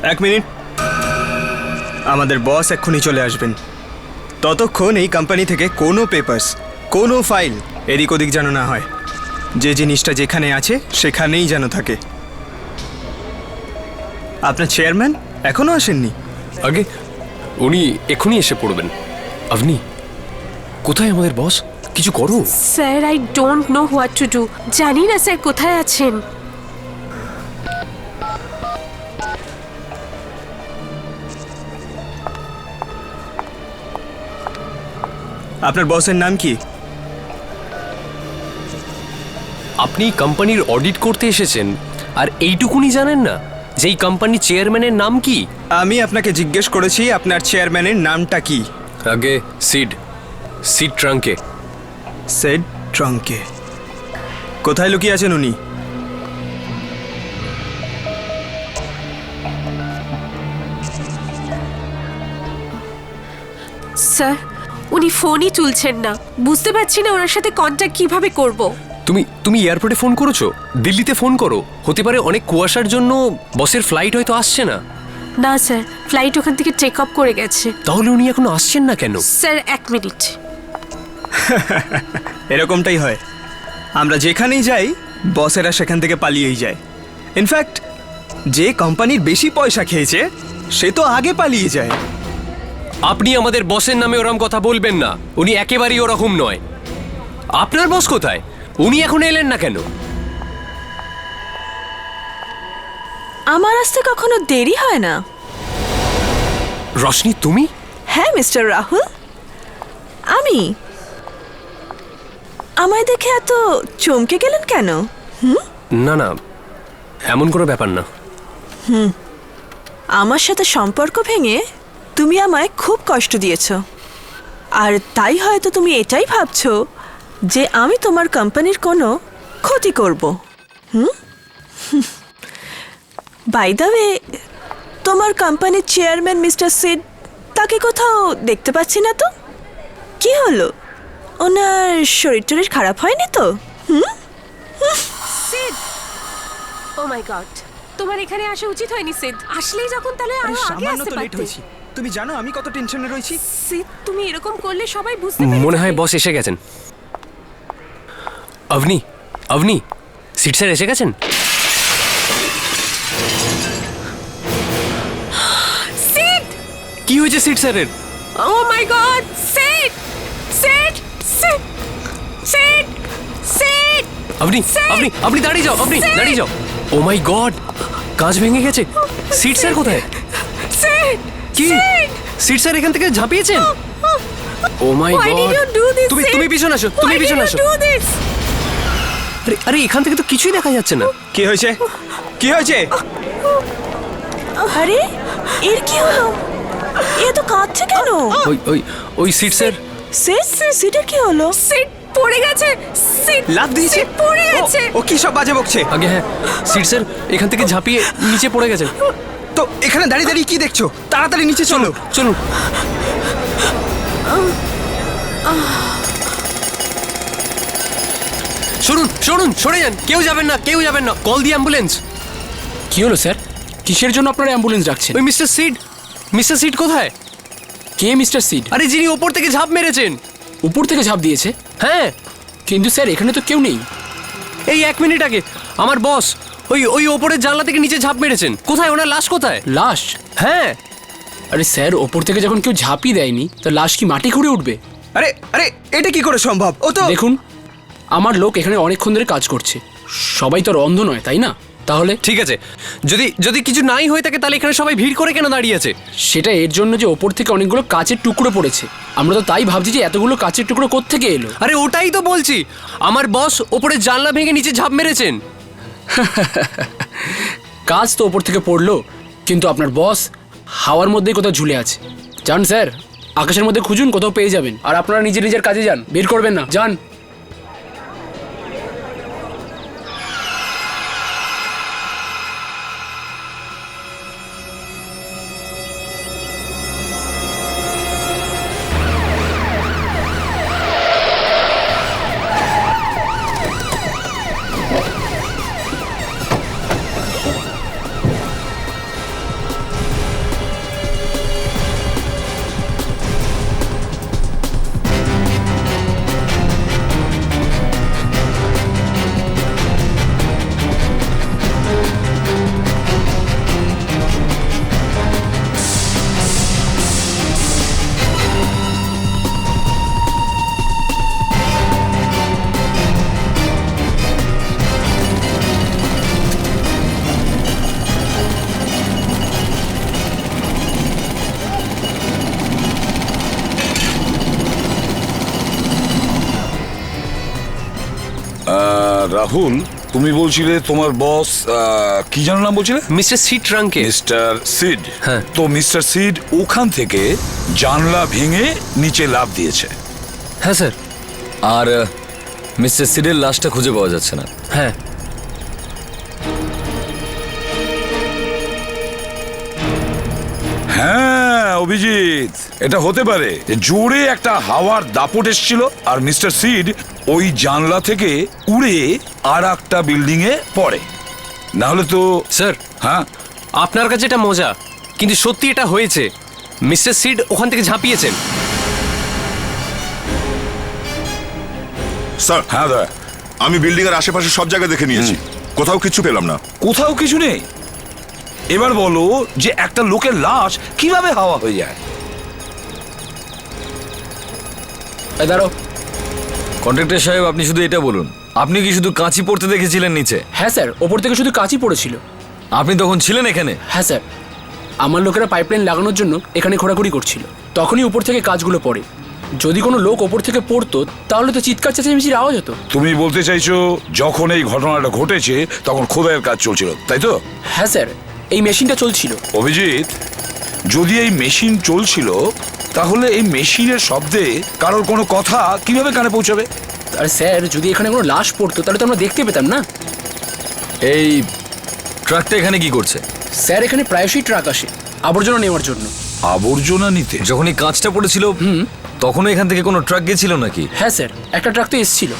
এক মিনিট, আমাদের বস এক্ষুনি চলে আসবেন। ততক্ষণ এই কোম্পানি থেকে কোনো পেপারস, কোনো ফাইল এদিক ওদিক যেন না হয়। যে জিনিসটা যেখানে আছে সেখানেই যেন থাকে। আপনার চেয়ারম্যান এখনো আসেননি? আগে উনি এক্ষুনি এসে পড়বেন। আপনি কোথায় আমাদের বস? কিছু করো। Sir, I don't know what to do. জানি না স্যার কোথায় আছেন। আপনার বসের নাম কি? আপনি কোম্পানির অডিট করতে এসেছেন আর এইটুকুনি জানেন না যে এই কোম্পানির চেয়ারম্যানের নাম কি? আমি আপনাকে জিজ্ঞেস করেছি আপনার চেয়ারম্যানের নামটা কি। আগে সিড ট্রাঙ্কে। সেড ট্রাঙ্কে? কোথায় লুকিয়ে আছেন উনি? স্যার, উনি ফোনই তুলছেন না। বুঝতে পারছি না ওনার সাথে কন্ট্যাক্ট কিভাবে করব। তুমি এয়ারপোর্টে ফোন করেছো? দিল্লিতে ফোন করো। হতে পারে অনেক কুয়াশার জন্য বসের ফ্লাইট হয়তো আসছে না। না স্যার, ফ্লাইট ওখান থেকে টেক অফ করে গেছে। তাহলে উনি এখনো আসছেন না কেন? স্যার, এক মিনিট। এরকমটাই হয়, আমরা যেখানেই যাই বসেরা সেখান থেকে পালিয়েই যায়। ইনফ্যাক্ট যে কোম্পানির বেশি পয়সা খেয়েছে সে তো আগে পালিয়ে যায়। আপনি আমাদের বসের নামে ওরকম কথা বলবেন না। উনি একেবারেই ওরকম নয়। আপনার বস কোথায়? উনি এখন এলেন না কেন? আমার আসতে কখনো দেরি হয় না। রশনি, তুমি? হ্যাঁ মিস্টার রাহুল, আমি। আমায় দেখে এত চমকে গেলেন কেন? না না, এমন কোনো ব্যাপার না। আমার সাথে সম্পর্ক ভেঙে তুমি আমায় খুব কষ্ট দিয়েছ, আর তাই হয়তো তুমি এটাই ভাবছো যে আমি তোমার কোম্পানির কোনো ক্ষতি করব। বাই দ্য ওয়ে, তোমার কোম্পানির চেয়ারম্যান মিস্টার সিড, তাকে কোথাও দেখতে পাচ্ছি না তো। কি হলো? ওনার শরীর টরীর খারাপ হয়নি তো? সিড, ও মাই গড, তোমার এখানে আসা উচিত হয়নি সিড। আসলেই যখন, তাহলে আরো আগে সামান্য আসতে তো লেট পারতে। হয়েছি। তুমি জানো আমি কত টেনশনে রয়েছি। সিড, তুমি এরকম করলে সবাই বুঝতে পেরে মনে হয় যাবে। বস এসে গেছেন। অভনি, সিট স্যার এসে গেছেন। সিড, কি হয়েছে সিট স্যারের? Oh my god, Sid, Sid, Sid, Sid, Sid. আপনি দাঁড়িয়ে যাও। আপনি দাঁড়িয়ে যাও। ও মাই গড, কাঁচ ভেঙে গেছে। সিট স্যার কোথায়? সিড, কি? সিট স্যার এখান থেকে ঝাঁপিয়েছেন? ও মাই Why did god. you do this, Sid? তুমি পিছনে আসো, তুমি Why did পিছনে you আসো। do this? আরে এখান থেকে তো কিছুই দেখা যাচ্ছে না। কি হয়েছে? কি হয়েছে? আরে এর কি হলো? এ তো কাঁদছে কেন? ওই সিট স্যার। সিটের কি হলো? সিড পড়ে গেছে। সিড লাফ দিয়েছে? সিড পড়ে গেছে। ও কি সব বাজে বকছে? আগে হ্যাঁ, সিট স্যার এখান থেকে ঝাঁপিয়ে নিচে পড়ে গেছে। তো এখানে দাঁড়িয়ে দাঁড়িয়ে কি দেখছো? তাড়াতাড়ি নিচে চলো। চলুন। শুনুন, সরে যান। কেউ যাবেন না। কল দি অ্যাম্বুলেন্স। কি হলো স্যার? কিসের জন্য আপনারা অ্যাম্বুলেন্স ডাকছেন? ওই মিস্টার সিড কোথায়? কে মিস্টার সিড? আরে যিনি ওপর থেকে ঝাঁপ মেরেছেন। উপর থেকে ঝাঁপ দিয়েছে? হ্যাঁ। কিন্তু স্যার এখানে তো কেউ নেই। এই 1 মিনিট আগে আমার বস ওই ওপরের জানলা থেকে নিচে ঝাঁপ মেরেছেন। কোথায় ওনার লাশ? কোথায় লাশ? হ্যাঁ। আরে স্যার, ওপর থেকে যখন কেউ ঝাঁপই দেয়নি তো লাশ কি মাটি খুঁড়ে উঠবে? আরে আরে এটা কি করে সম্ভব? ও তো দেখুন, আমার লোক এখানে অনেকক্ষণ ধরে কাজ করছে। সবাই তো আর অন্ধ নয়, তাই না? তাহলে ঠিক আছে, যদি কিছু নাই হয়ে থাকে তাহলে এখানে সবাই ভিড় করে কেন দাঁড়িয়ে আছে? সেটা এর জন্য যে ওপর থেকে অনেকগুলো কাচের টুকরো পড়েছে। আমরা তো তাই ভাবছি যে এতগুলো কাচের টুকরো কোত্থেকে এলো। আরে ওটাই তো বলছি, আমার বস ওপরের জানলা ভেঙে নিচে ঝাঁপ মেরেছেন। কাজ তো ওপর থেকে পড়লো, কিন্তু আপনার বস হাওয়ার মধ্যেই কোথাও ঝুলে আছে। যান স্যার, আকাশের মধ্যে খুঁজুন, কোথাও পেয়ে যাবেন। আর আপনারা নিজের কাজে যান, বের করবেন না। যান। রাহুল, তুমি বলছিলে তোমার বস কি যেন নাম বলছিলে? মিস্টার সিট রাঙ্কে। Mister Sid. হ্যাঁ। তো মিস্টার সিড ওখান থেকে জানলা ভেঙে নিচে লাফ দিয়েছে। হ্যাঁ স্যার। আর মিস্টার সিডের লাশটা খুঁজে পাওয়া যাচ্ছে না। হ্যাঁ। হ্যাঁ অভিজিৎ, এটা হতে পারে যে জোরে একটা হাওয়ার দাপট এসছিল আর মিস্টার সিড ওই জানলা থেকে উড়ে আর একটা বিল্ডিং এ পড়ে। না হলে তো স্যার, হ্যাঁ আপনার কাছে এটা মজা, কিন্তু সত্যি এটা হয়েছে। মিস্টার সিড ওখান থেকে ঝাঁপিয়েছেন। স্যার, হ্যাঁ দা, আমি বিল্ডিং এর আশেপাশে সব জায়গায় দেখে নিয়েছি, কোথাও কিছু পেলাম না। কোথাও কিছু নেই। এবার বলো যে একটা লোকের লাশ কিভাবে হাওয়া হয়ে যায়? এই দাঁড়াও। কন্ট্রাক্টর সাহেব, আপনি শুধু এটা বলুন, আপনি কি শুধু কাঁচি পড়তে দেখেছিলেন নিচে? হ্যাঁ স্যার, ওপর থেকে শুধু কাঁচই পড়েছিল। আপনি তখন ছিলেন এখানে? হ্যাঁ স্যার, আমার লোকেরা পাইপলাইন লাগানোর জন্য এখানে ঘোরাঘুরি করছিল, তখনই উপর থেকে কাজগুলো পড়ে। যদি কোনো লোক ওপর থেকে পড়তো তাহলে তো চিৎকার চেঁচামেচির আওয়াজ হতো। তুমি বলতে চাইছো যখন এই ঘটনাটা ঘটেছে তখন খোদাইয়ের কাজ চলছিল, তাই তো? হ্যাঁ স্যার, এই মেশিনটা চলছিল। অভিজিৎ, যদি এই মেশিন চলছিল তাহলে এই মেশিনের শব্দে কারোর কোনো কথা কিভাবে কানে পৌঁছাবে? আর স্যার, যদি এখানে কোনো লাশ পড়তো তাহলে তো আমরা দেখতে পেতাম না। এই ট্রাকটা এখানে কি করছে? স্যার, এখানে প্রায়শই ট্রাক আসে আবর্জনা নেওয়ার জন্য। আবর্জনা নিতে? যখন এই কাঁচটা পড়েছিল তখনও এখান থেকে কোনো ট্রাক গেছিল নাকি? হ্যাঁ স্যার, একটা ট্রাক তো এসেছিল।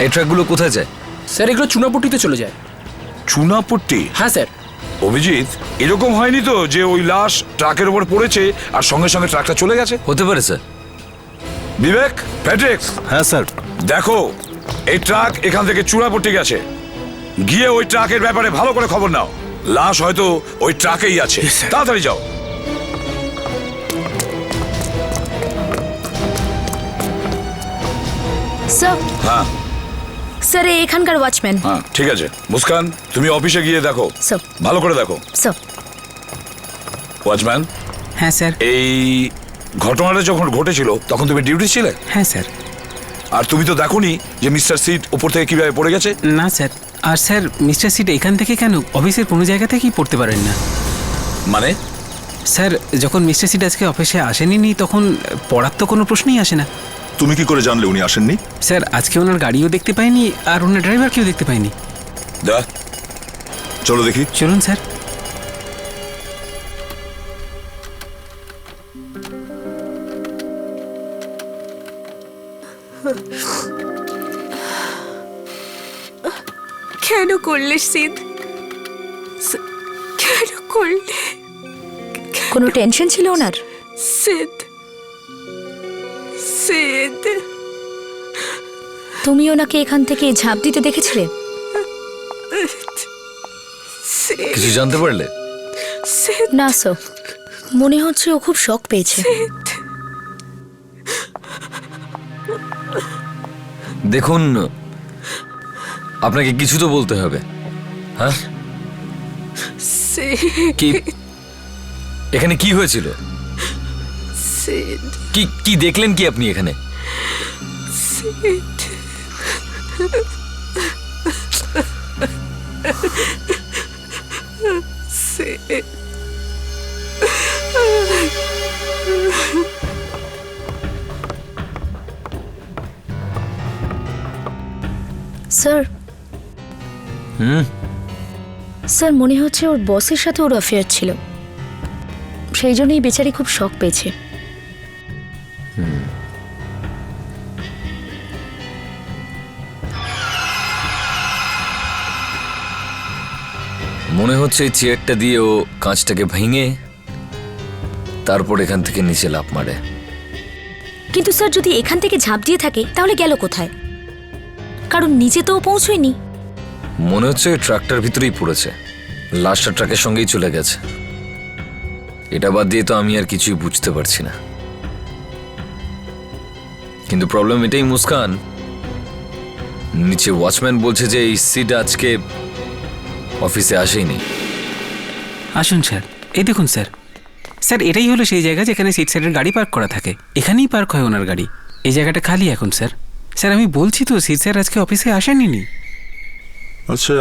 এই ট্রাকগুলো কোথায় যায়? স্যার, এগুলো চুনাপট্টিতে চলে যায়। চুনাপট্টি? হ্যাঁ স্যার। অভিজিৎ, এরকম হয়নি তো যে ওই লাশ ট্রাকের উপর পড়েছে আর সঙ্গে সঙ্গে ট্রাকটা চলে গেছে? হতে পারে স্যার। বিবেক, প্যাট্রিক, হ্যাঁ স্যার। দেখো এই ট্রাক এখান থেকে চুনাপট্টি গেছে, গিয়ে ওই ট্রাকের ব্যাপারে ভালো করে খবর নাও। লাশ হয়তো ওই ট্রাকেই আছে, তাড়াতাড়ি যাও। স্যার, হ্যাঁ স্যার এখানকার ওয়াচম্যান। হ্যাঁ, ঠিক আছে। মুস্কান, তুমি অফিসে গিয়ে দেখো, স্যার। ভালো করে দেখো। স্যার। ওয়াচম্যান। হ্যাঁ স্যার। এই ঘটনাটা যখন ঘটেছিল তখন তুমি ডিউটি ছিলে? হ্যাঁ স্যার। আর তুমি তো দেখোনি যে মিস্টার সিট উপর থেকে কিভাবে পড়ে গেছে? না স্যার। আর স্যার, মিস্টার সিট এখান থেকে কেন, অফিসের কোনো জায়গা থেকেই পড়তে পারেন না। মানে? স্যার, যখন মিস্টার সিট আজকে অফিসে আসেনি তখন পড়ার তো কোনো প্রশ্নই আসে না। তুমি কি করে জানলে উনি আসেননি? স্যার, আজকে ওনার গাড়িও দেখতে পাইনি আর ওনার ড্রাইভারকেও দেখতে পাইনি। দা, চলো দেখি। চলুন স্যার। কেন করলে সিদ? কেন করলে? কোনো টেনশন ছিল ওনার? সিদ, সিদ, তুমি ওনাকে এখান থেকে ঝাঁপ দিতে দেখেছিলে? সিদ, কিছু জানতে পারলে? সিদ, না স্যার, মনে হচ্ছে ও খুব শক পেয়েছে। সিদ। দেখুন, আপনাকে কিছু তো বলতে হবে। হ্যাঁ, সিদ, কি এখানে কি হয়েছিল? সিদ, কি কি দেখলেন কি আপনি এখানে? সিদ। সিদ। স্যার, স্যার মনে হচ্ছে ওর বসের সাথে ওর অ্যাফেয়ার ছিল, সেই জন্যই বেচারি খুব শক পেয়েছে। মনে হচ্ছে এই চেয়ারটা দিয়ে ও কাঁচটাকে ভেঙে তারপর এখান থেকে নিচে লাফ মারে। কিন্তু স্যার, যদি এখান থেকে ঝাঁপ দিয়ে থাকে তাহলে গেল কোথায়? কারণ নিচে তো ও পৌঁছয়নি। মনে হচ্ছে ওই ট্রাকটার ভিতরেই পড়েছে, লাশটা ট্রাকের সঙ্গেই চলে গেছে। এটা বাদ দিয়ে তো আমি আর কিছুই বুঝতে পারছি না। কিন্তু প্রবলেম এটাই মুস্কান, নিচে ওয়াচম্যান বলছে যে এই সিট আজকে অফিসে আসেনি। আসুন স্যার, এই দেখুন স্যার। স্যার, এটাই হলো সেই জায়গা যেখানে সিট সাইডের গাড়ি পার্ক করা থাকে। এখানেই পার্ক হয় ওনার গাড়ি। এই জায়গাটা খালি এখন স্যার। স্যার আমি বলছি তো সিট স্যার আজকে অফিসে আসেনি। আচ্ছা,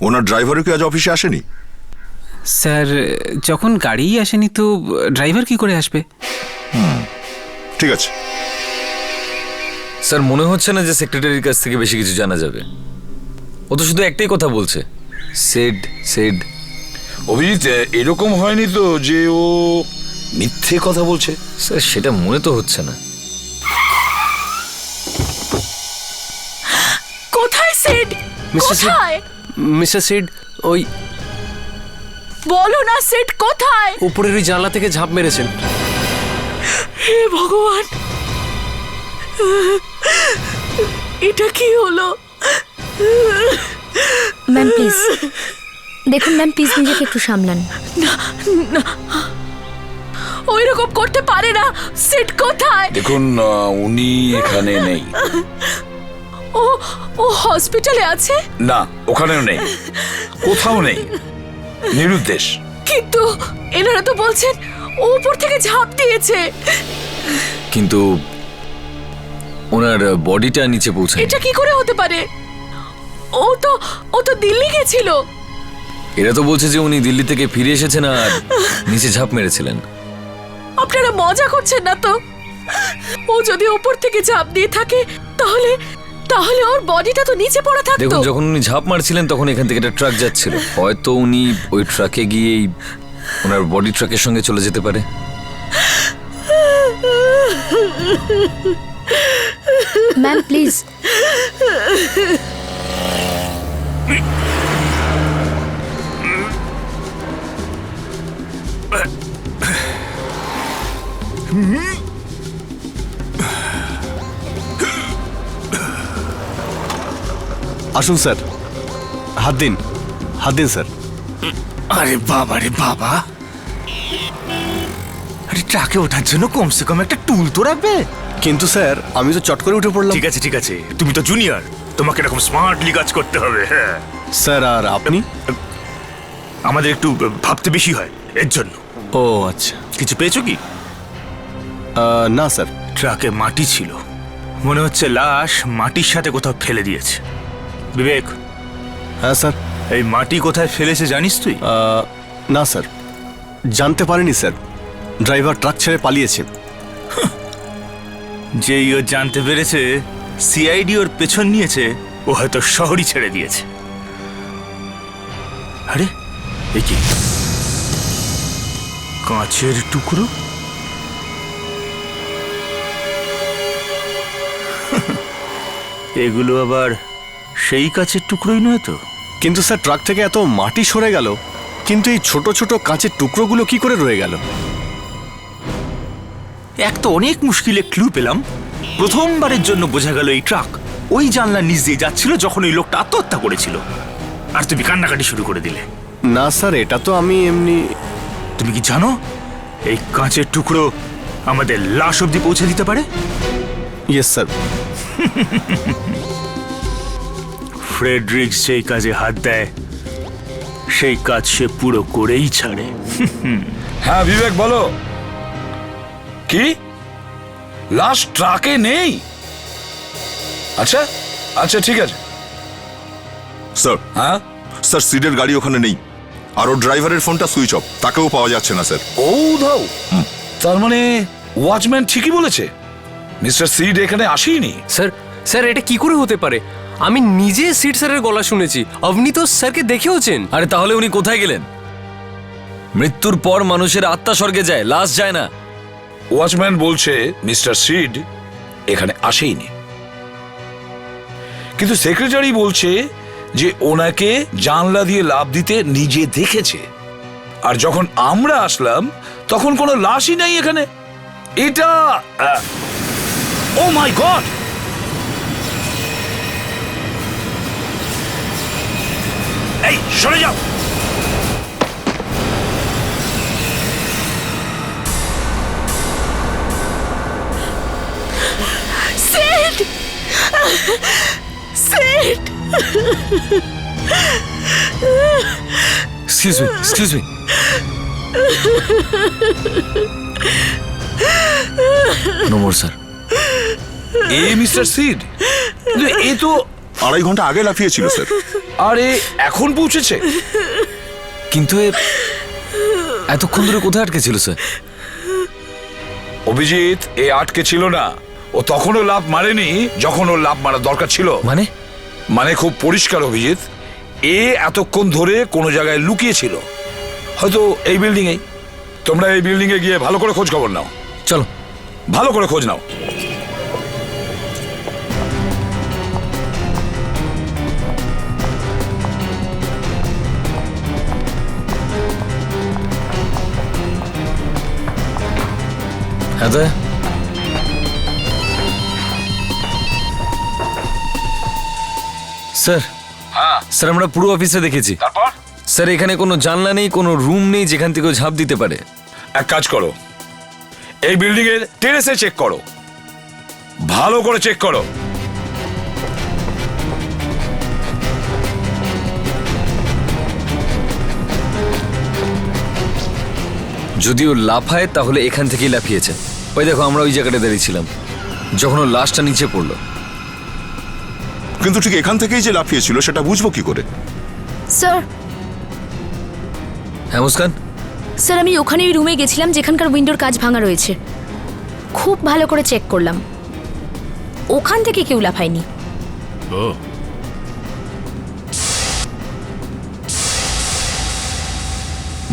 ওনার ড্রাইভারও কি আজ অফিসে আসেনি? স্যার যখন গাড়িই আসেনি তো ড্রাইভার কি করে আসবে? ঠিক আছে। স্যার মনে হচ্ছে না যে সেক্রেটারির কাছ থেকে বেশি কিছু জানা যাবে। ও তো শুধু একটাই কথা বলছে, সেড সেড। অভিজিৎ, এরকম হয়নি তো যে ও মিথ্যে কথা বলছে? স্যার সেটা মনে তো হচ্ছে না। কোথায় সিড? মিস্টার সিড, কোথায়? মিস্টার সিড ওই বলো না সিড কোথায়? উপরের ওই জানলা থেকে ঝাঁপ মেরেছেন। হে ভগবান, এটা কি হলো? ম্যাম প্লিজ দেখুন, ম্যাম প্লিজ নিজেকে একটু সামলান। ওই রকম করতে পারে না। সিড কোথায়? দেখুন, উনি এখানে নেই। ও ও হসপিটালে আছে? না, ওখানেও নেই, কোথাও নেই, নিরুদ্দেশ। কিন্তু এনারা তো বলছেন ও উপর থেকে ঝাঁপ দিয়েছে। কিন্তু ওনার বডিটা নিচে পৌঁছায়। এটা কি করে হতে পারে? ও তো দিল্লি গেছিল। এরা তো বলছে যে উনি দিল্লি থেকে ফিরে এসেছেন আর নিচে ঝাঁপ মেরেছিলেন। আপনারা মজা করছেন না তো? ও যদি উপর থেকে ঝাঁপ দিয়ে থাকে তাহলে তাহলে ওর বডিটা তো নিচে পড়া থাকতো। দেখুন, যখন উনি ঝাঁপ মারছিলেন তখন এখান থেকে একটা ট্রাক যাচ্ছিল, হয়তো উনি ওই ট্রাকে গিয়েই ওনার বডি ট্রাকের সঙ্গে চলে যেতে পারে। Ma'am please. আসুন স্যার, হাত দিন স্যার। আরে বাবা রে বাবা, আরে ট্রাকে ওঠার জন্য কমসে কম একটা টুল তো রাখবে। কিন্তু স্যার আমি তো চট করে উঠে পড়লাম। ঠিক আছে, তুমি তো জুনিয়র, তোমাকে এরকম স্মার্টলি কাজ করতে হবে। হ্যাঁ স্যার, আর আপনি? আমাদের একটু ভাবতে বেশি হয় এর জন্য। ও আচ্ছা। কিছু পেয়েছো কি? না স্যার। ট্রাকে মাটি ছিল, মনে হচ্ছে লাশ মাটির সাথে কোথাও ফেলে দিয়েছে। বিবেক। হ্যাঁ স্যার। এই মাটি কোথায় ফেলেছে জানিস তুই? না স্যার, জানতে পারিনি স্যার। ড্রাইভার ট্রাক ছেড়ে পালিয়েছে। যেই ও জানতে পেরেছে সিআইডি ওর পেছন নিয়েছে, ও হয়তো শহরই ছেড়ে দিয়েছে। আরে এ কি? কাঁচের টুকরো? এগুলো আবার সেই কাঁচের টুকরোই নয় তো? কিন্তু স্যার ট্রাক থেকে এত মাটি সরে গেল, কিন্তু এই ছোট ছোট কাঁচের টুকরোগুলো কি করে রয়ে গেল? এক তো অনেক মুশকিলে ক্লু পেলাম, প্রথমবারের জন্য বোঝা গেল এই ট্রাক ওই জানলার নিচ দিয়ে যাচ্ছিল যখন ওই লোকটা আত্মহত্যা করেছিল, আর তুমি কান্নাকাটি শুরু করে দিলে। না স্যার, এটা তো আমি এমনি। তুমি কি জানো এই কাঁচের টুকরো আমাদের লাশ অব্দি পৌঁছে দিতে পারে? Yes sir. ফ্রেডরিক্স সেই কাজে হাত দেয়, সেই কাজ সে পুরো করেই ছাড়ে। হ্যাঁ বিবেক, বলো। কি লাশ ট্রাকে নেই? আচ্ছা আচ্ছা, ঠিক আছে স্যার। হ্যাঁ স্যার, সিডের গাড়ি ওখানে নেই, আর ওর ড্রাইভারের ফোনটা সুইচ অফ, তাকেও পাওয়া যাচ্ছে না স্যার। ও দাও, তার মানে ওয়াচম্যান ঠিকই বলেছে, মিস্টার সিড এখানে আসেনি। স্যার এটা কি করে হতে পারে? আমি নিজে সিড স্যারের গলা শুনেছি, আপনি তো স্যারকে দেখেওছেন। আরে তাহলে উনি কোথায় গেলেন? মৃত্যুর পর মানুষের আত্মা স্বর্গে যায়, লাশ যায় না। ওয়াচম্যান বলছে মিস্টার সিড এখানে আসেইনি, কিন্তু সেক্রেটারি বলছে যে ওনাকে জানলা দিয়ে লাফ দিতে নিজে দেখেছে, আর যখন আমরা আসলাম তখন কোনো লাশই নাই এখানে। এটা ও মাই গড! এই সরে যাও। Sid! Sid! Excuse me. No more sir. এ মিস্টার সিড, এ তো 2.5 ঘন্টা আগে লাফিয়েছিল স্যার। আরে এখন পৌঁছেছে। কিন্তু এতক্ষণ ধরে কোথায় আটকে ছিল স্যার? অভিজিৎ, এ আটকে ছিল না। ও তখনও লাভ মারেনি যখন ওর লাভ মারা দরকার ছিল। মানে খুব পরিষ্কার অভিজিৎ, এ এতক্ষণ ধরে কোনো জায়গায় লুকিয়ে ছিল, হয়তো এই বিল্ডিং এই। তোমরা এই বিল্ডিং এ গিয়ে ভালো করে খোঁজ খবর নাও। চলো, ভালো করে খোঁজ নাও। হ্যাঁ দা, স্যার। স্যার, আমরা পুরো অফিসে দেখেছি। তারপর স্যার, এখানে কোনো জানলা নেই, কোনো রুম নেই যেখান থেকে ও ঝাঁপ দিতে পারে। এক কাজ করো, এই বিল্ডিং এর টেরেসে চেক করো, ভালো করে চেক করো। যদি ও লাফায় তাহলে এখান থেকেই লাফিয়েছে। ওই দেখো, আমরা ওই জায়গাটা দাঁড়িয়েছিলাম যখন ও লাশটা নিচে পড়লো। কিন্তু ঠিক এখান থেকেই যে লাফিয়েছিল সেটা বুঝবো কি করে? স্যার, হ্যাঁ মুস্কান? স্যার আমি ওখানে ওই রুমে গেছিলাম যেখানকার উইন্ডোর কাজ ভাঙা রয়েছে। খুব ভালো করে চেক করলাম, ওখান থেকে কেউ লাফায়নি।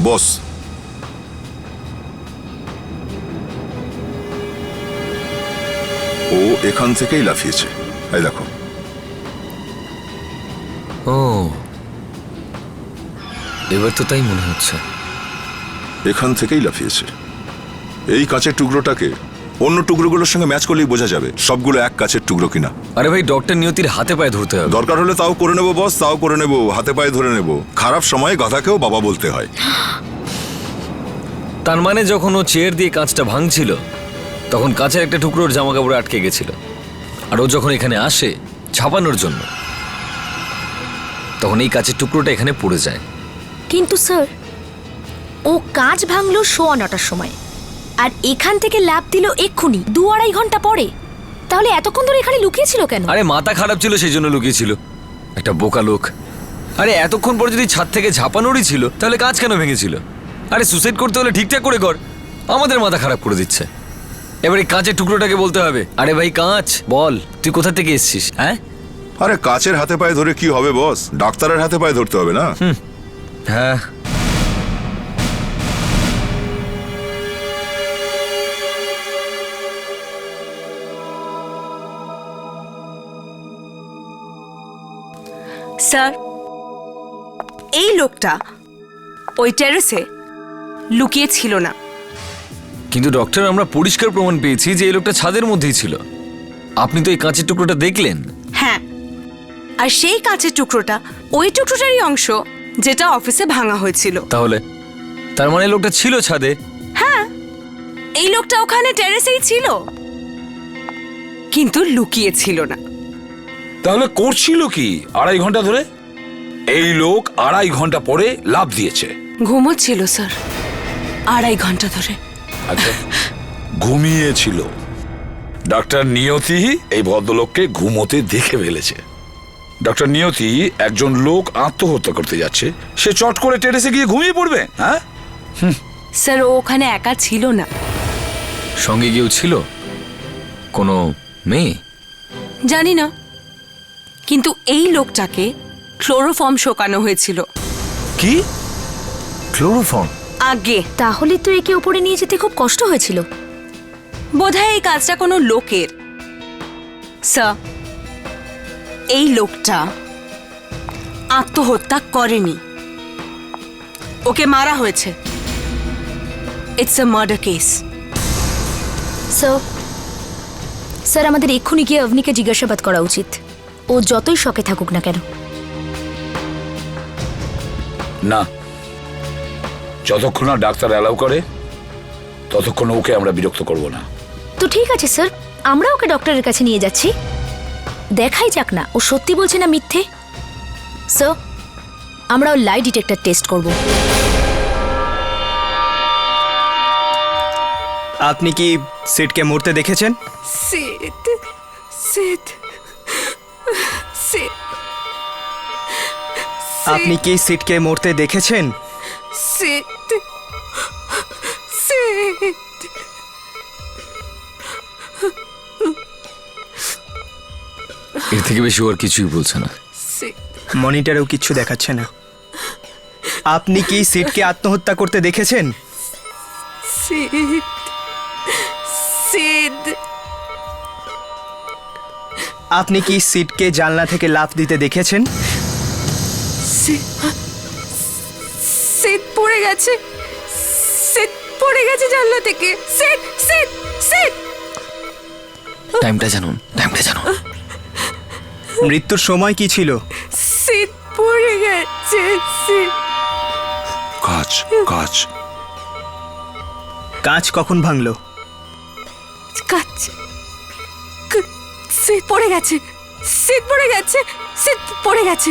বস, ও এখান থেকেই লাফিয়েছে। এই দেখো। ও, এবার তো তাই মনে হচ্ছে। এখান থেকেই লাফিয়েছে। এই কাঁচের টুকরোটাকে অন্য টুকরোগুলোর সঙ্গে ম্যাচ করলেই বোঝা যাবে সবগুলো এক কাঁচের টুকরো কিনা। আরে ভাই, ডক্টর নিয়তির হাতে পায়ে ধরতে হবে। দরকার হলে তাও করে নেবো বস, তাও করে নেবো, হাতে পায়ে ধরে নেবো। খারাপ সময়ে গাধাকেও বাবা বলতে হয়। তার মানে যখন ও চেয়ার দিয়ে কাঁচটা ভাঙছিল তখন কাঁচের একটা টুকরোর জামা কাপড়ে আটকে গেছিল, আর ও যখন এখানে আসে ছাপানোর জন্য তখন এই কাঁচের টুকরোটা এখানে পড়ে যায়। কিন্তু স্যার, ও কাজ ভাঙলো 9:15টার সময়, আর এখান থেকে লাফ দিল এক্ষুনি 2-2.5 ঘন্টা পরে। তাহলে এতক্ষণ ধরে এখানে লুকিয়েছিল কেন? আরে মাথা খারাপ ছিল সেই জন্য লুকিয়েছিল, একটা বোকা লোক। আরে এতক্ষণ পর যদি ছাদ থেকে ঝাঁপানোরই ছিল তাহলে কাঁচ কেন ভেঙেছিল? আরে সুসাইড করতে হলে ঠিকঠাক করে কর, আমাদের মাথা খারাপ করে দিচ্ছে। এবার এই কাঁচের টুকরোটাকে বলতে হবে, আরে ভাই কাঁচ, বল তুই কোথা থেকে এসেছিস? হ্যাঁ, আরে কাঁচের হাতে পায়ে ধরে কি হবে বস, ডাক্তারের হাতে পায়ে ধরতে হবে না? হ্যাঁ। স্যার, এই লোকটা ওই টেরেসে লুকিয়ে ছিল না। কিন্তু ডক্টর, আমরা পরিষ্কার প্রমাণ পেয়েছি যে এই লোকটা ছাদের মধ্যেই ছিল। আপনি তো এই কাঁচের টুকরোটা দেখলেন। হ্যাঁ, আর সেই কাঁচের টুকরোটা ওই টুকরোটারই অংশ যেটা অফিসে ভাঙা হয়েছিল। তাহলে তার মানে লোকটা ছিল ছাদে? হ্যাঁ, এই লোকটা ওখানে টেরেসেই ছিল, কিন্তু লুকিয়ে ছিল না। তাহলে করছিল কি 2.5 ঘন্টা ধরে? এই লোক 2.5 ঘন্টা পরে লাফ দিয়েছে। ঘুমোচ্ছিল স্যার 2.5 ঘন্টা ধরে। আচ্ছা, ঘুমিয়েছিল। ডক্টর নিয়তি এই ভদ্রলোককে ঘুমোতে দেখে ফেলেছে। ডক্টর নিয়তি, একজন লোক আত্মহত্যা করতে যাচ্ছে, সে চট করে টেরেসে গিয়ে ঘুমিয়ে পড়বে? হ্যাঁ স্যার, ও ওখানে একা ছিল না। সঙ্গে কেউ ছিল? কোনো মেয়ে? জানি না, কিন্তু এই লোকটাকে ক্লোরোফর্ম শোকানো হয়েছিল। কি? ক্লোরোফর্ম? আগে তাহলে তো একে উপরে নিয়ে যেতে খুব কষ্ট হয়েছিল। বোধহয় এই কাজটা কোনো লোকের। স্যার, এই লোকটা আত্মহত্যা করেনি, ওকে মারা হয়েছে। It's a murder case. Sir, আমাদের এক্ষুনি গিয়ে অবনীকে জিজ্ঞাসাবাদ করা উচিত, ও যতই শকে থাকুক না কেন। না, যতক্ষণ না ডাক্তার অ্যালাউ করে ততক্ষণ ওকে আমরা বিরক্ত করব না। তো ঠিক আছে স্যার, আমরা ওকে ডক্টরের কাছে নিয়ে যাচ্ছি, দেখাই যাক না ও সত্যি বলছে না মিথ্যে। স্যার, আমরা ওর লাই ডিটেক্টর টেস্ট করব। আপনি কি সিডকে মরতে দেখেছেন? সিড সিদ সিদ আপনি কি সিটকে মরতে দেখেছেন? সিদ সিদ এর থেকে বেশি ওর কিছুই বলছে না। সিদ মনিটরেও কিচ্ছু দেখাচ্ছে না। আপনি কি সিটকে আত্মহত্যা করতে দেখেছেন? সিদ সিদ আপনি কি সিটকে জানলা থেকে লাফ দিতে দেখেছেন? সিদ পড়ে গেছে, সিদ পড়ে গেছে জানলা থেকে। সিদ সিদ সিদ টাইমটা জানুন, টাইমটা জানুন। মৃত্যুর সময় কি ছিল? সিদ পড়ে গেছে। সিদ কাজ কাজ কাঁচ কখন ভাঙলো? কাচ সিদ পড়ে গেছে, সিদ পড়ে গেছে, সিদ পড়ে গেছে।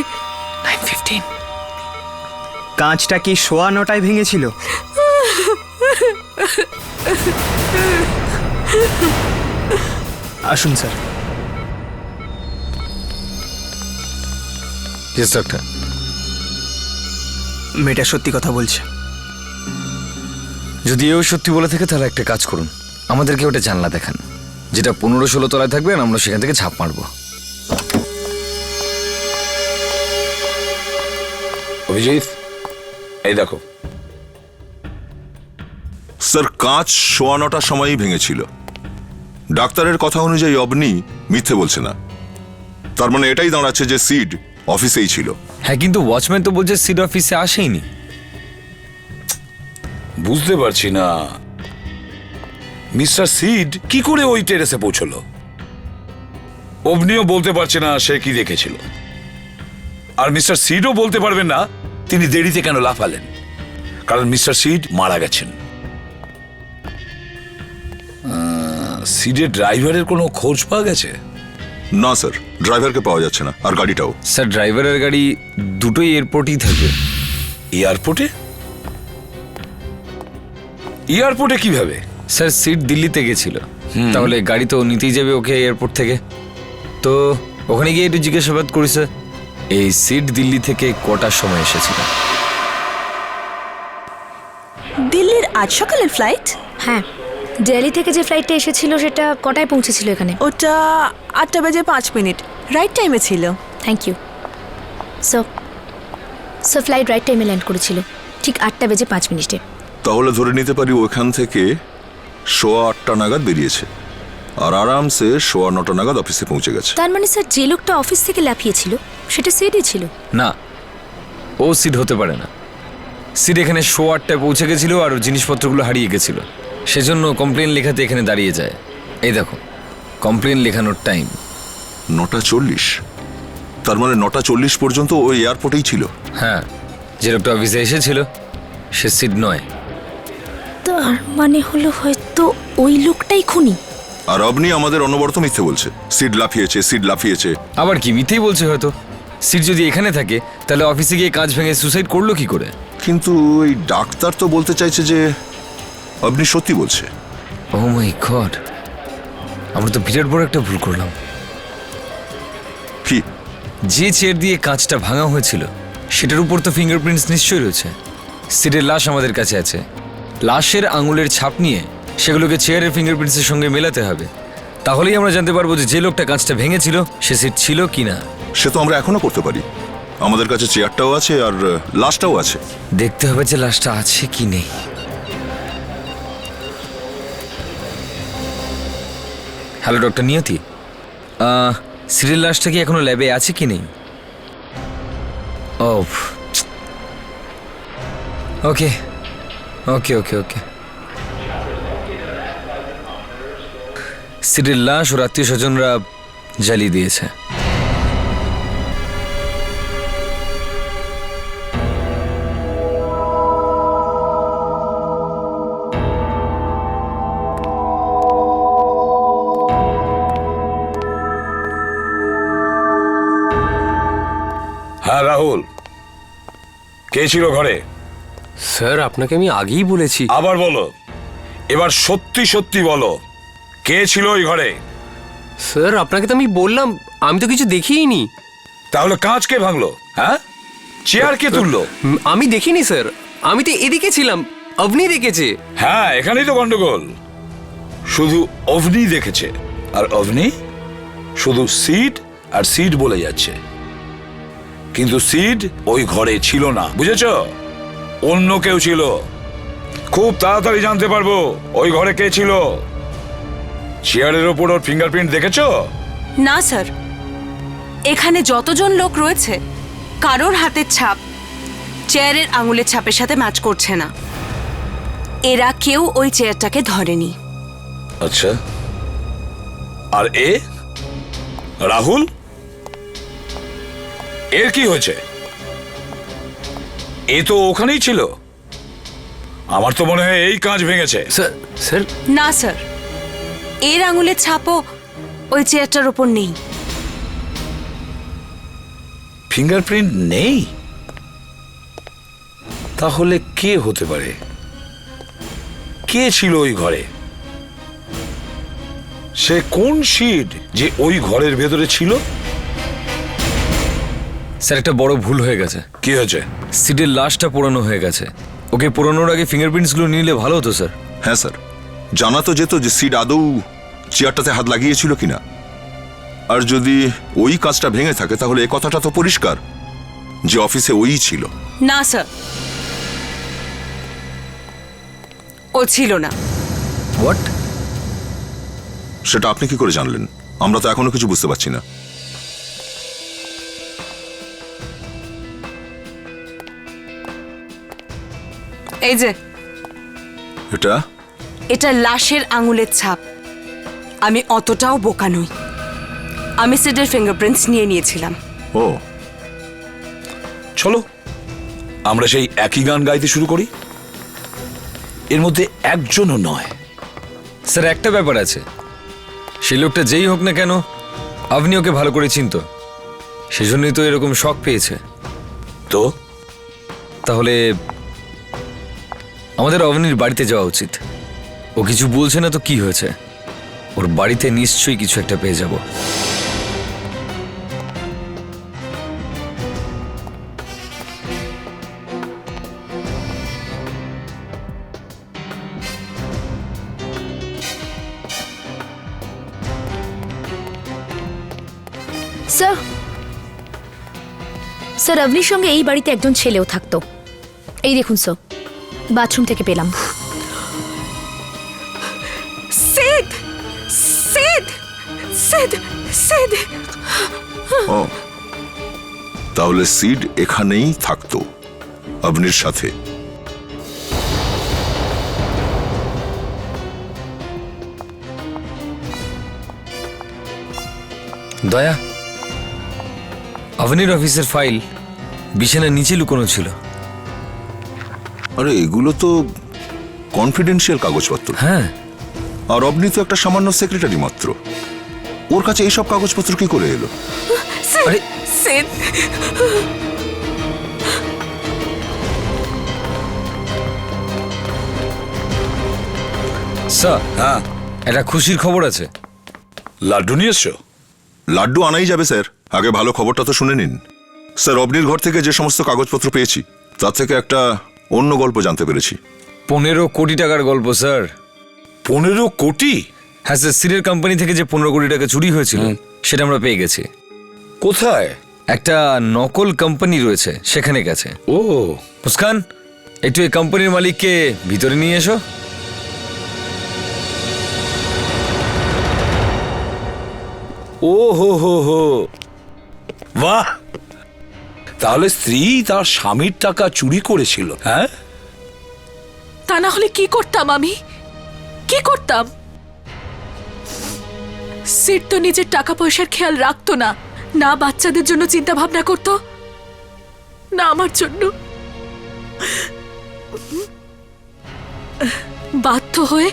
9:15। কাঁচটা কি 9:15 ভেঙেছিল? আসুন স্যার। Yes doctor. মেয়েটা সত্যি কথা বলছে। যদি এও সত্যি বলে থাকে তাহলে একটা কাজ করুন, আমাদেরকে ওটা জানলা দেখান, যেটা 15-16 তলায় থাকবে, আর আমরা সেখান থেকে ঝাঁপ মারবো। অভিজিৎ, এই দেখো। স্যার, কাঁচ 9:15 সময়ই ভেঙেছিল। ডাক্তারের কথা অনুযায়ী অবনি মিথ্যে বলছে না। তার মানে এটাই দাঁড়াচ্ছে যে সিড অফিসেই ছিল। হ্যাঁ, কিন্তু ওয়াচম্যান তো বলছে সিড অফিসে আসেইনি। বুঝতে পারছি না মিস্টার সিড কি করে ওই টেরেসে পৌঁছলো। অবনিও বলতে পারছে না সে কি দেখেছিল, আর মিস্টার সিডও বলতে পারবেন না তিনি দেরিতে কেন লাফালেন, কারণ মিস্টার সিড মারা গেছেন। সিডের ড্রাইভারের কোনো খোঁজ পাওয়া গেছে? না স্যার, ড্রাইভারকে পাওয়া যাচ্ছে না, আর গাড়িটাও। স্যার, ড্রাইভারের গাড়ি দুটোই এয়ারপোর্টেই থাকবে। এয়ারপোর্টে? এয়ারপোর্টে কিভাবে? স্যার, সিট দিল্লিতে গেছিল, তাহলে গাড়ি তো নিতেই যাবে ওকে এয়ারপোর্ট থেকে। তো ওখানে গিয়ে একটু জিজ্ঞাসাবাদ করি স্যার। এই সিট দিল্লি থেকে কটার সময় এসেছিল? দিল্লির আজ সকালের ফ্লাইট? হ্যাঁ, দিল্লি থেকে যে ফ্লাইটটা এসেছিল সেটা কটায় পৌঁছেছিল এখানে? ওটা 8:05, রাইট টাইমে ছিল। Thank you. So so flight right টাইমে ল্যান্ড করেছিল, ঠিক 8:05। তাহলে ধরে নিতে পারি ওখান থেকে 8:15 নাগাদ বেরিয়েছে, আর আরামসে 9:15 নাগাদ অফিসে পৌঁছে গেছে। তার মানে স্যার, যে লোকটা অফিস থেকে লাফিয়েছিল সেটা সিডই ছিল? না, ও সিট হতে পারে না। সিট এখানে 8:15 পৌঁছে গেছিল আর ওর জিনিসপত্রগুলো হারিয়ে গেছিল, সেজন্য কমপ্লেন লেখাতে এখানে দাঁড়িয়ে যায়। এই দেখো, কমপ্লেন লেখানোর টাইম 9:40। তার মানে 9:40 পর্যন্ত ওই এয়ারপোর্টেই ছিল। হ্যাঁ, যে লোকটা অফিসে এসেছিল সে সিট নয়। তার মানে হলো হয়তো ওই লোকটাই খুনি। আর অবনি আমাদের অনবরত মিথ্যে বলছে, সিড লাফিয়েছে, সিড লাফিয়েছে। আবার কি মিথ্যেই বলছে হয়তো। সিট যদি এখানে থাকে তাহলে অফিসে গিয়ে কাজ ভেঙে সুসাইড করলো কি করে? কিন্তু ওই ডাক্তার তো বলতে চাইছে যে অবনি সত্যি বলছে। ও মাই গড, আমরা তো বিরাট বড় একটা ভুল করলাম। কি? যে চেয়ার দিয়ে কাঁচটা ভাঙা হয়েছিল সেটার উপর তো ফিঙ্গারপ্রিন্টস নিশ্চয়ই রয়েছে। সিটের লাশ আমাদের কাছে আছে, লাশের আঙুলের ছাপ নিয়ে সেগুলোকে চেয়ারের ফিঙ্গারপ্রিন্টসের সঙ্গে মেলাতে হবে, তাহলেই আমরা জানতে পারবো যে যে লোকটা কাঁচটা ভেঙেছিল সে সিট ছিল কিনা। সে তো আমরা এখনো করতে পারি, আমাদের কাছে চেয়ারটাও আছে আর লাশটাও আছে। দেখতে হবে যে লাশটা আছে কি নেই। হ্যালো ডক্টর নিয়তি, সিটের লাশটা কি এখনো ল্যাবে আছে কি নেই? ও ওকে ওকে ওকে ওকে। সিটের লাশ ওর আত্মীয় স্বজনরা জ্বালিয়ে দিয়েছে। হ্যাঁ রাহুল, কে ছিল ঘরে? স্যার, আপনাকে আমি আগেই বলেছি। আবার বলো, এবার সত্যি সত্যি বলো, কে ছিল ওই ঘরে? স্যার আপনাকে তো আমি বললাম আমি তো কিছু দেখিইনি। তাহলে কাঁচ কে ভাঙলো? হ্যাঁ, চেয়ার কে তুললো? আমি দেখিনি স্যার, আমি তো এদিকে ছিলাম, আপনি দেখেছে। হ্যাঁ, এখানেই তো গন্ডগোল। শুধু অভনি দেখেছে, আর অভনি শুধু সিড আর সিড বলে যাচ্ছে, কিন্তু সিড ওই ঘরে ছিল না, বুঝেছো? অন্য কেউ ছিল। খুব তাড়াতাড়ি জানতে পারবো ওই ঘরে কে ছিল। চেয়ারের ওপর ওর ফিঙ্গারপ্রিন্ট দেখেছো? না স্যার, এখানে যতজন লোক রয়েছে কারোর হাতের ছাপ চেয়ারের আঙুলের ছাপের সাথে ম্যাচ করছে না। এরা কেউ ওই চেয়ারটাকে ধরেনি। আচ্ছা, আর এ রাহুল, এর কি হয়েছে? এ তো ওখানেই ছিল। আমার তো মনে হয় এই কাঁচ ভেঙেছে। স্যার স্যার না স্যার, এর আঙুলের ছাপও ওই চেয়ারটার ওপর নেই। ফিঙ্গারপ্রিন্ট নেই? তাহলে কে হতে পারে? কে ছিল ওই ঘরে? সে কোন সিড যে ওই ঘরের ভেতরে ছিল? স্যার একটা বড় ভুল হয়ে গেছে। কি হয়েছে? সিডের লাশটা পোড়ানো হয়ে গেছে। ওকে পোড়ানোর আগে ফিঙ্গারপ্রিন্টসগুলো নিলে ভালো হতো স্যার। হ্যাঁ স্যার, জানা তো যেত যে সিড আদৌ চেয়ারটাতে হাত লাগিয়েছিল কিনা। আর যদি ওই কাজটা ভেঙে থাকে তাহলে এ কথাটা তো পরিষ্কার যে অফিসে ওই ছিল। না স্যার, ও ছিল না। হোয়াট? সেটা আপনি কি করে জানলেন? আমরা তো এখনো কিছু বুঝতে পারছি না। এই যে এটা এটা লাশের আঙুলের ছাপ। আমি অতটাও বোকা নই। আমি সিডের ফিঙ্গারপ্রিন্টস নিয়ে নিয়েছিলাম। ও, চলো আমরা সেই একই গান গাইতে শুরু করি। এর মধ্যে একজনও নয়। স্যার একটা ব্যাপার আছে, সেই লোকটা যেই হোক না কেন আপনি ওকে ভালো করে চিনত, সেজন্যই তো এরকম শক পেয়েছে। তো তাহলে আমাদের অবনীর বাড়িতে যাওয়া উচিত। ও কিছু বলছে না তো কি হয়েছে, ওর বাড়িতে নিশ্চয়ই কিছু একটা পেয়ে যাব। স্যার, স্যার অভনির সঙ্গে এই বাড়িতে একজন ছেলেও থাকতো। এই দেখুন স্যার, বাথরুম থেকে পেলাম। সিদ সিদ সিদ সিদ ও, তাহলে সিড এখানেই থাকতো অবনির সাথে। দয়া, অবনীর অফিসের ফাইল বিছানার নিচে লুকোনো ছিল। আরে এগুলো তো কনফিডেন্সিয়াল কাগজপত্র। হ্যাঁ, আর অবনি তো একটা সামান্য সেক্রেটারি মাত্র, ওর কাছে এইসব কাগজপত্র কি করে এলো? আরে সিদ স্যার, হ্যাঁ, একটা খুশির খবর আছে। লাড্ডু নিয়ে এসছো? লাড্ডু আনাই যাবে স্যার, আগে ভালো খবরটা তো শুনে নিন। স্যার, অবনির ঘর থেকে যে সমস্ত কাগজপত্র পেয়েছি তার থেকে একটা অন্য গল্প জানতে পেরেছি। 15 কোটি টাকার গল্প স্যার। 15 কোটি? হ্যাঁ স্যার, সিডের কোম্পানি থেকে যে 15 কোটি টাকা চুরি হয়েছিল সেটা আমরা পেয়ে গেছি। কোথায়? একটা নকল কোম্পানি রয়েছে, সেখানে গেছে। ও, মুস্কান, একটু এই কোম্পানির মালিককে ভিতরে নিয়ে এসো। ও হো হো হো, বাহ! তাহলে স্ত্রী তার স্বামীর টাকা চুরি করেছিল? হ্যাঁ, তা না হলে কি করতাম আমি? কি করতাম? সিড তো নিজের টাকা পয়সার খেয়াল রাখতো না, না বাচ্চাদের জন্য চিন্তা ভাবনা করতো, না আমার জন্য। বাধ্য হয়ে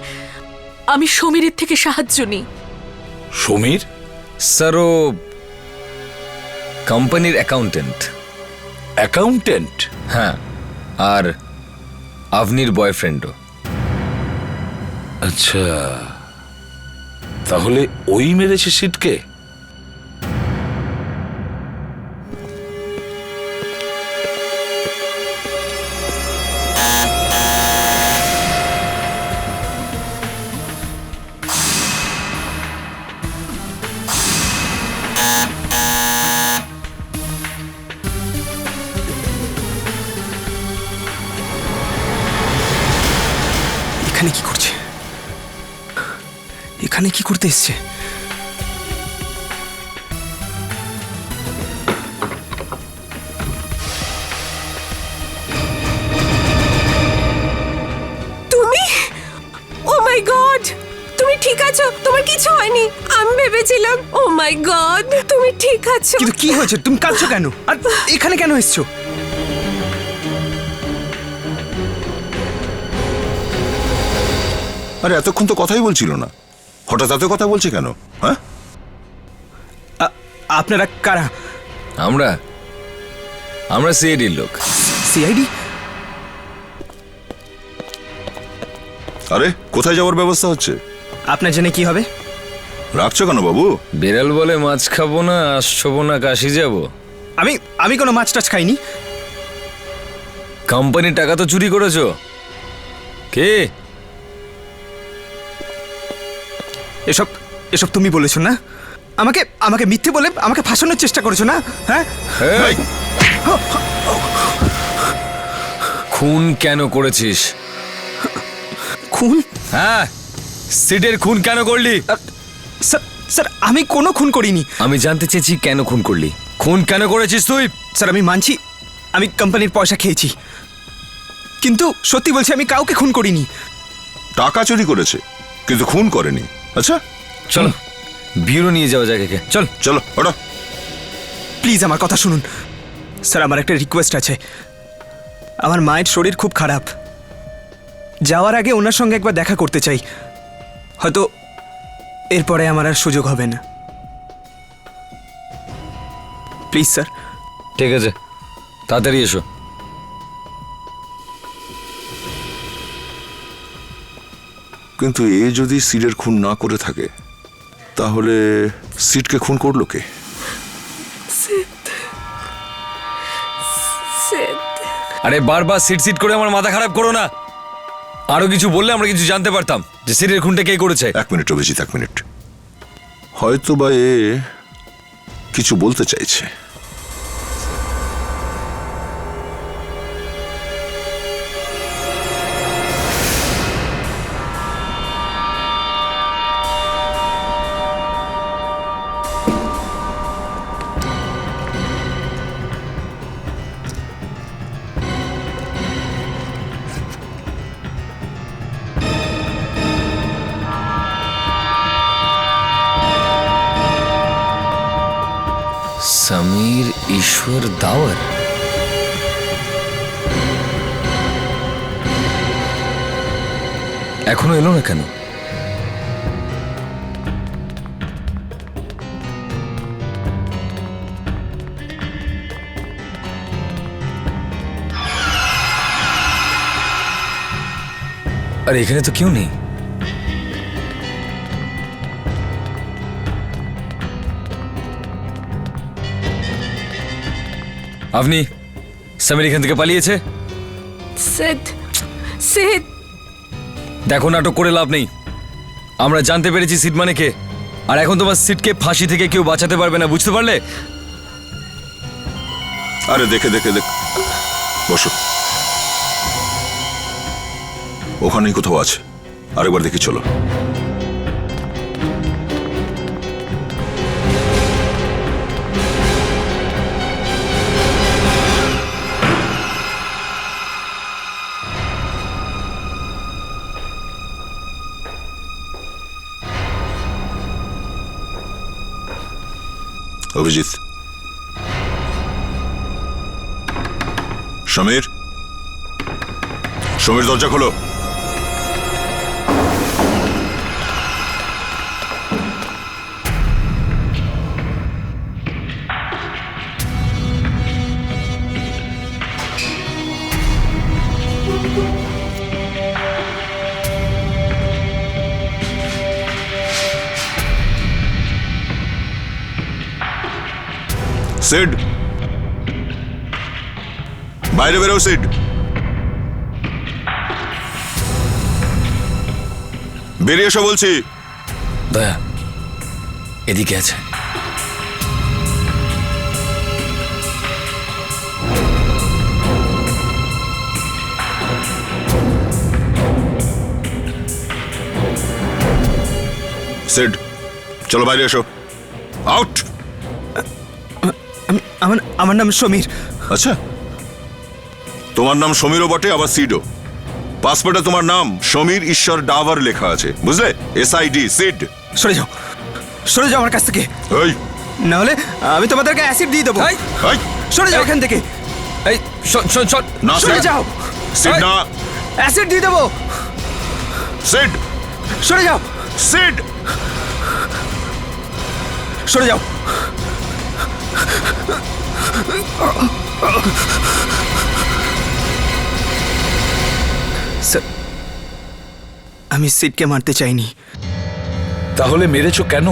আমি সমীরের থেকে সাহায্য নিই। সমীর? স্যার, ও কোম্পানির অ্যাকাউন্টেন্ট। অ্যাকাউন্টেন্ট? হ্যাঁ, আর আভনির বয়ফ্রেন্ডও। আচ্ছা, তাহলে ওই মেরেছে সিটকে? এখানে কি করছে? এখানে কি করতে এসছে? তুমি, ও মাই গড, তুমি ঠিক আছো? তোমার কিছু হয়নি? আমি ভেবেছিলাম, ও মাই গড, তুমি ঠিক আছো? কিন্তু কি হয়েছে? তুমি কাঁদছো কেন? আর এখানে কেন এসছো? আরে এতক্ষণ তো কথাই বলছিল না, হঠাৎ এত কথা বলছে কেন? হ্যাঁ, আপনারা কারা? আমরা আমরা সিআইডির লোক। সিআইডি? আরে কোথায় যাওয়ার ব্যবস্থা হচ্ছে? আপনার জেনে কি হবে? রাখছো কেন বাবু? বেড়াল বলে মাছ খাবো না, আসবো না, কাশি যাব। আমি কোনো মাছ টাছ খাইনি। কোম্পানির টাকা তো চুরি করেছো। কে? এসব এসব তুমি বলেছো না? আমাকে মিথ্যে বলে আমাকে ফাঁসানোর চেষ্টা করেছো না? হ্যাঁ, এই! খুন কেন করেছিস? খুন? হ্যাঁ, সিটের খুন কেন করলি? স্যার আমি কোনো খুন করিনি। আমি জানতে চেয়েছি কেন খুন করলি। খুন কেন করেছিস তুই? স্যার আমি মানছি আমি কোম্পানির পয়সা খেয়েছি, কিন্তু সত্যি বলছি আমি কাউকে খুন করিনি। টাকা চুরি করেছে কিন্তু খুন করেনি। আচ্ছা চলো ব্যুরো নিয়ে যাওয়া যাক একে। চল চলো ওটা। প্লিজ আমার কথা শুনুন স্যার, আমার একটা রিকোয়েস্ট আছে। আমার মায়ের শরীর খুব খারাপ, যাওয়ার আগে ওনার সঙ্গে একবার দেখা করতে চাই। হয়তো এরপরে আমার আর সুযোগ হবে না। Please sir. ঠিক আছে, তাড়াতাড়ি এসো। কিন্তু এ যদি সিডের খুন না করে থাকে তাহলে সিডকে খুন করলো কে? আরে বারবার সিট সিট করে আমার মাথা খারাপ করো না। আরো কিছু বললে আমরা কিছু জানতে পারতাম যে সিটের খুনটা কে করেছে। 1 মিনিট অভিজিৎ, 1 মিনিট। হয়তো বা এ কিছু বলতে চাইছে। সমীর ঈশ্বর দাওয়ার। এখনো এলো না কেন? আরে এখানে তো কেউ নেই। আপনি সমীর এখান থেকে পালিয়েছে। দেখো নাটক করে লাভ নেই। আমরা জানতে পেরেছি সিট মানে কে, আর এখন তোমার সিটকে ফাঁসি থেকে কেউ বাঁচাতে পারবে না, বুঝতে পারলে? আরে দেখে বসো, ওখানেই কোথাও আছে। আরেকবার দেখি চলো। অভিজিৎ, সমীর দরজা খোলো। সিড, বাইরে বেরো সিড। বেরিয়ে এসো বলছি। দয়া এদিকে আছে। সিড, চলো বাইরে এসো। আউট। আমার নাম সমীর। আচ্ছা, তোমার নাম সমীরও বটে, আবার সিডও। পাসপোর্টে তোমার নাম সমীর ঈশ্বর ডাভার লেখা আছে, বুঝলে? SID, seed. সরে যাও, সরে যাও আমার কাছ থেকে, এই, না হলে আমি তোমাদেরকে অ্যাসিড দিয়ে দেবো। এই, এই, সরে যাও এখান থেকে, এই শোন শোন শোন। না সরে সিড, যাও, সিড না, অ্যাসিড দিয়ে দেবো। সিড, সরে যাও, সিড। সরে যাও। স্যার, আমি সিডকে মারতে চাইনি। তাহলে মেরেছো কেন?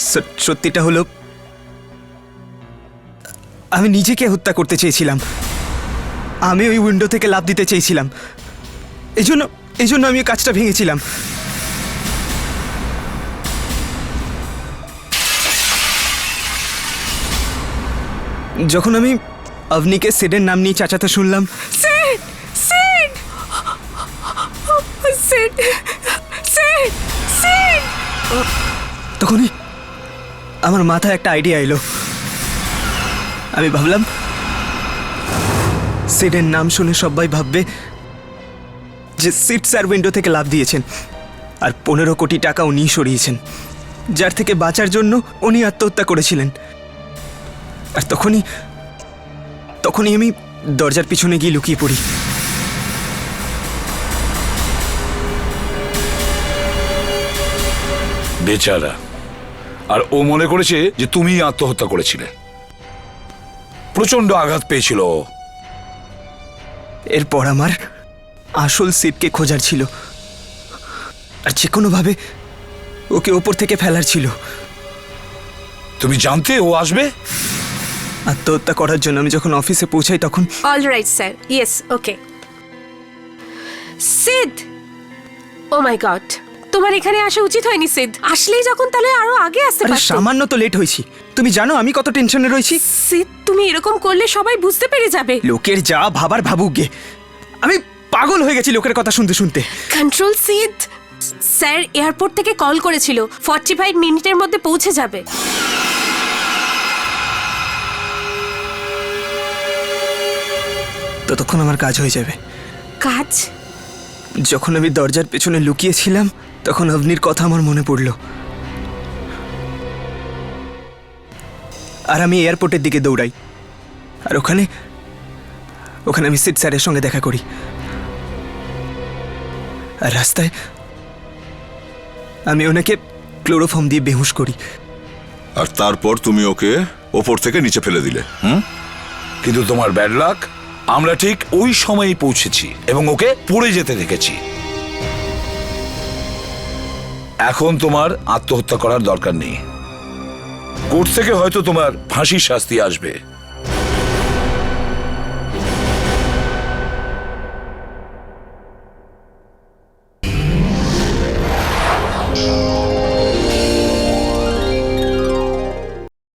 স্যার, সত্যিটা হলো আমি নিজেকে হত্যা করতে চেয়েছিলাম। আমি ওই উইন্ডো থেকে লাফ দিতে চেয়েছিলাম, এই জন্য আমি ওই কাজটা ভেঙেছিলাম। যখন আমি আভনিকে সিডের নাম নিয়ে চাচাতে শুনলাম, seed, Sid, Sid, Sid, seed. তখনই আমার মাথায় একটা আইডিয়া এলো। আমি ভাবলাম সিডের নাম শুনে সবাই ভাববে যে সিড স্যার উইন্ডো থেকে লাফ দিয়েছেন আর 15 কোটি টাকা উনি সরিয়েছেন, যার থেকে বাঁচার জন্য উনি আত্মহত্যা করেছিলেন। আর তখনই আমি দরজার পিছনে গিয়ে লুকিয়ে পড়ি। বেচারা। আর ও মনে করেছে যে তুমি আত্মহত্যা করেছিলে। প্রচন্ড আঘাত পেয়েছিল ও। এরপর আমার আসল সিডকে খোঁজার ছিল, আর যে কোনোভাবে ওকে ওপর থেকে ফেলার ছিল। তুমি জানতে ও আসবে? আত্মহত্যা করার জন্য আমি যখন অফিসে পৌঁছাই তখন all right sir, yes, okay. Sheath, O my god, তোমার এখানে আসা উচিত হয়নি সিদ। আসলেই যখন, তাহলে আরো আগে আসতে আরে পারতে। সামান্য তো লেট হয়েছি, তুমি জানো আমি কত টেনশনে রয়েছি। সিদ, তুমি এরকম করলে সবাই বুঝতে পেরে যাবে। লোকের যা ভাবার ভাবুক গে, আমি পাগল হয়ে গেছি লোকের কথা শুনতে শুনতে। কন্ট্রোল সিদ, স্যার এয়ারপোর্ট থেকে কল করেছিল, 45 মিনিটের মধ্যে পৌঁছে যাবে। ততক্ষণ আমার কাজ হয়ে যাবে। কাজ? যখন আমি দরজার পেছনে লুকিয়েছিলাম তখন অভনির কথা আমার মনে পড়ল, আর আমি এয়ারপোর্টের দিকে দৌড়াই। আর ওখানে আমি সিড স্যারের সঙ্গে দেখা করি। আর রাস্তায় আমি ওনাকে ক্লোরোফর্ম দিয়ে বেহুশ করি। আর তারপর তুমি ওকে ওপর থেকে নিচে ফেলে দিলে। কিন্তু তোমার ব্যাড লাক, আমরা ঠিক ওই সময়ই পৌঁছেছি এবং ওকে পড়ে যেতে দেখেছি। এখন তোমার আত্মহত্যা করার দরকার নেই। কোর্ট থেকে হয়তো তোমার ফাঁসির শাস্তি আসবে,